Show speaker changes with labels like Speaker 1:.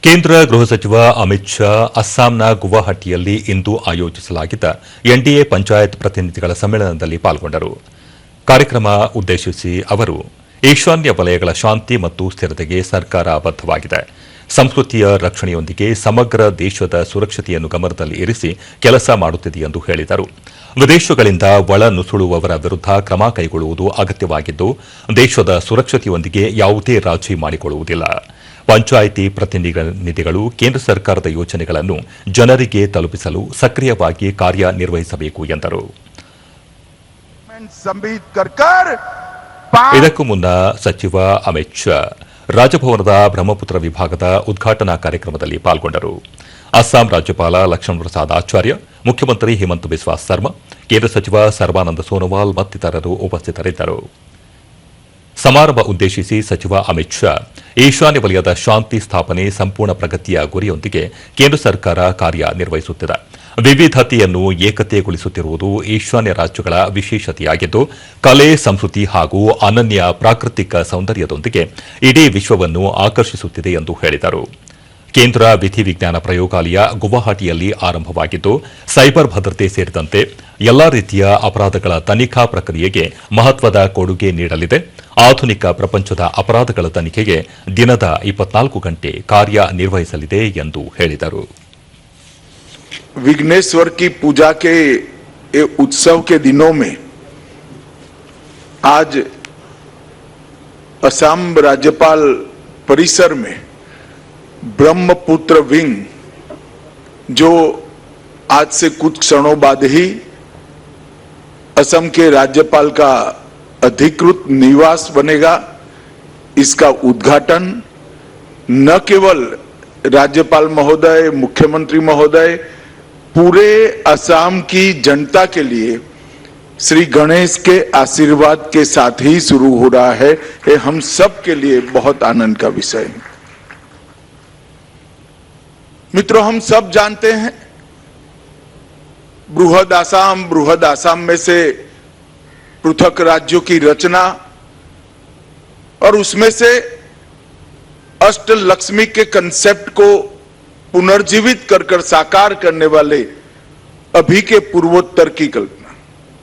Speaker 1: ಕೇಂದ್ರ ಗೃಹ ಸಚಿವ ಅಮಿತ್ ಶಾ ಅಸ್ಸಾಂನ ಗುವಾಹಟಿಯಲ್ಲಿ ಇಂದು ಆಯೋಜಿಸಲಾಗಿದ್ದ ಎನ್ಡಿಎ ಪಂಚಾಯತ್ ಪ್ರತಿನಿಧಿಗಳ ಸಮ್ಮೇಳನದಲ್ಲಿ ಪಾಲ್ಗೊಂಡರು. ಕಾರ್ಯಕ್ರಮ ಉದ್ದೇಶಿಸಿ ಅವರು, ಈಶಾನ್ಯ ವಲಯಗಳ ಶಾಂತಿ ಮತ್ತು ಸ್ಥಿರತೆಗೆ ಸರ್ಕಾರ ಬದ್ಧವಾಗಿದೆ. ಸಂಸ್ಕೃತಿಯ ರಕ್ಷಣೆಯೊಂದಿಗೆ ಸಮಗ್ರ ದೇಶದ ಸುರಕ್ಷತೆಯನ್ನು ಗಮನದಲ್ಲಿ ಇರಿಸಿ ಕೆಲಸ ಮಾಡುತ್ತಿದೆ ಎಂದು ಹೇಳಿದರು. ವಿದೇಶಗಳಿಂದ ಒಳ ನುಸುಳುವವರ ವಿರುದ್ಧ ಕ್ರಮ ಕೈಗೊಳ್ಳುವುದು ಅಗತ್ಯವಾಗಿದ್ದು, ದೇಶದ ಸುರಕ್ಷತೆಯೊಂದಿಗೆ ಯಾವುದೇ ರಾಜಿ ಮಾಡಿಕೊಳ್ಳುವುದಿಲ್ಲ. ಪಂಚಾಯಿತಿ ಪ್ರತಿನಿಧಿಗಳು ಕೇಂದ್ರ ಸರ್ಕಾರದ ಯೋಜನೆಗಳನ್ನು ಜನರಿಗೆ ತಲುಪಿಸಲು ಸಕ್ರಿಯವಾಗಿ ಕಾರ್ಯನಿರ್ವಹಿಸಬೇಕು ಎಂದರು. ಇದಕ್ಕೂ ಮುನ್ನ ಸಚಿವ ಅಮಿತ್ ಶಾ ರಾಜಭವನದ ಬ್ರಹ್ಮಪುತ್ರ ವಿಭಾಗದ ಉದ್ಘಾಟನಾ ಕಾರ್ಯಕ್ರಮದಲ್ಲಿ ಪಾಲ್ಗೊಂಡರು. ಅಸ್ಸಾಂ ರಾಜ್ಯಪಾಲ ಲಕ್ಷ್ಮಣ ಪ್ರಸಾದ್ ಆಚಾರ್ಯ, ಮುಖ್ಯಮಂತ್ರಿ ಹಿಮಂತ ಬಿಸ್ವಾ ಸರ್ಮಾ, ಕೇಂದ್ರ ಸಚಿವ ಸರ್ಬಾನಂದ ಸೋನೋವಾಲ್ ಮತ್ತಿತರರು ಉಪಸ್ಥಿತರಿದ್ದರು. ಸಮಾರಂಭ ಉದ್ದೇಶಿಸಿ ಸಚಿವ ಅಮಿತ್ ಶಾ, ಈಶಾನ್ಯ ವಲಯದ ಶಾಂತಿ ಸ್ಥಾಪನೆ ಸಂಪೂರ್ಣ ಪ್ರಗತಿಯ ಗುರಿಯೊಂದಿಗೆ ಕೇಂದ್ರ ಸರ್ಕಾರ ಕಾರ್ಯನಿರ್ವಹಿಸುತ್ತಿದೆ. ವಿವಿಧತೆಯನ್ನು ಏಕತೆಗೊಳಿಸುತ್ತಿರುವುದು ಈಶಾನ್ಯ ರಾಜ್ಯಗಳ ವಿಶೇಷತೆಯಾಗಿದ್ದು, ಕಲೆ, ಸಂಸ್ಕೃತಿ ಹಾಗೂ ಅನನ್ಯ ಪ್ರಾಕೃತಿಕ ಸೌಂದರ್ಯದೊಂದಿಗೆ ಇಡೀ ವಿಶ್ವವನ್ನು ಆಕರ್ಷಿಸುತ್ತಿದೆ ಎಂದು ಹೇಳಿದರು. ಕೇಂದ್ರ ವಿಧಿವಿಜ್ಞಾನ ಪ್ರಯೋಗಾಲಯ ಗುವಾಹಟಿಯಲ್ಲಿ ಆರಂಭವಾಗಿದ್ದು, ಸೈಬರ್ ಭದ್ರತೆ ಸೇರಿದಂತೆ ಎಲ್ಲಾ ರೀತಿಯ ಅಪರಾಧಗಳ ತನಿಖಾ ಪ್ರಕ್ರಿಯೆಗೆ ಮಹತ್ವದ ಕೊಡುಗೆ ನೀಡಲಿದೆ. ಆಧುನಿಕ ಪ್ರಪಂಚದ ಅಪರಾಧಗಳ ತನಿಖೆಗೆ ದಿನದ 24 ಗಂಟೆ ಕಾರ್ಯನಿರ್ವಹಿಸಲಿದೆ ಎಂದು ಹೇಳಿದರು.
Speaker 2: विघ्नेश्वर की पूजा के उत्सव के दिनों में आज असम राज्यपाल परिसर में ब्रह्मपुत्र विंग, जो आज से कुछ क्षणों बाद ही असम के राज्यपाल का अधिकृत निवास बनेगा, इसका उद्घाटन न केवल राज्यपाल महोदय, मुख्यमंत्री महोदय, पूरे असम की जनता के लिए श्री गणेश के आशीर्वाद के साथ ही शुरू हो रहा है. ये हम सब के लिए बहुत आनंद का विषय है. मित्रों, हम सब जानते हैं बृहद आसाम में से पृथक राज्यों की रचना और उसमें से अष्ट लक्ष्मी के कंसेप्ट को पुनर्जीवित कर साकार करने वाले अभी के पूर्वोत्तर की कल्पना.